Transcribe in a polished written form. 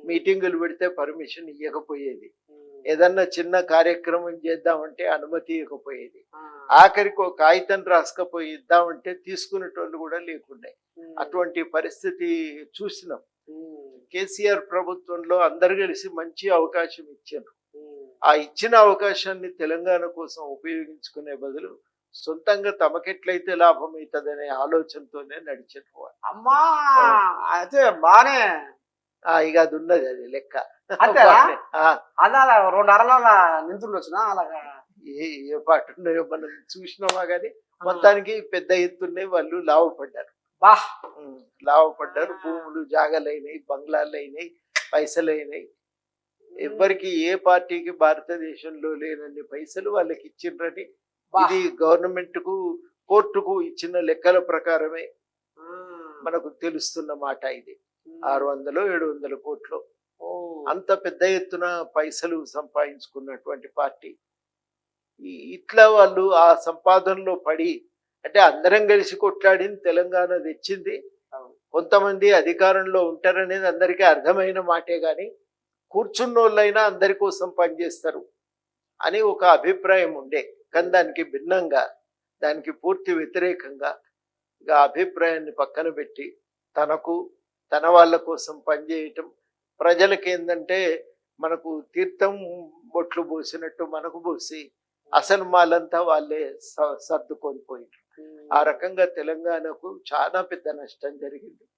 మీటింగులు పెడితే పర్మిషన్ ఇవ్వకపోయేది. ఏదన్నా చిన్న కార్యక్రమం చేద్దామంటే అనుమతి ఇవ్వకపోయేది. ఆఖరికి ఒక కాగితం రాసుకపోయి ఇద్దామంటే తీసుకునేటోళ్ళు కూడా లేకుండే. అటువంటి పరిస్థితి చూసినాం. కేసీఆర్ ప్రభుత్వంలో అందరు కలిసి మంచి అవకాశం ఇచ్చారు. ఆ ఇచ్చిన అవకాశాన్ని తెలంగాణ కోసం ఉపయోగించుకునే బదులు సొంతంగా తమకెట్లయితే లాభం అవుతుందనే ఆలోచనతోనే నడిచారు వాళ్ళు. అమ్మా అయితే బానే ఇక అది ఉన్నది, అది లెక్క. అంతేనా? ఆ, అలా 2 అరల నింతులు వచ్చినా అలాగా ఏ పాట ఉన్నాయో మనం చూసినామా గానీ మొత్తానికి పెద్ద ఎత్తున్నే వాళ్ళు లాభపడ్డారు. బా లాభపడ్డారు. భూములు జాగాలైనాయి, బంగ్లాలైనాయి, పైసలైనాయి. ఎవ్వరికి ఏ పార్టీకి భారతదేశంలో లేనన్ని పైసలు వాళ్ళకి ఇచ్చిండ్రని ఇది గవర్నమెంట్ కు కోర్టుకు ఇచ్చిన లెక్కల ప్రకారమే మనకు తెలుస్తున్న మాట. ఇది 600-700 కోట్లు అంత పెద్ద ఎత్తున పైసలు సంపాదించుకున్నటువంటి పార్టీ. ఇట్లా వాళ్ళు ఆ సంపాదనలో పడి, అంటే అందరం కలిసి కొట్లాడింది తెలంగాణ తెచ్చింది. కొంతమంది అధికారంలో ఉంటారనేది అందరికీ అర్థమైన మాటే, గాని కూర్చున్నోళ్ళైనా అందరి కోసం పనిచేస్తారు అని ఒక అభిప్రాయం ఉండే. కానీ దానికి భిన్నంగా, దానికి పూర్తి వ్యతిరేకంగా ఇక అభిప్రాయాన్ని పక్కన పెట్టి తన వాళ్ళ కోసం పనిచేయటం. ప్రజలకి ఏంటంటే మనకు తీర్థం బొట్లు పోసినట్టు మనకు పోసి అసలు మాలంతా వాళ్ళే సర్దుకొని పోయినారు. ఆ రకంగా తెలంగాణకు చాలా పెద్ద నష్టం జరిగింది.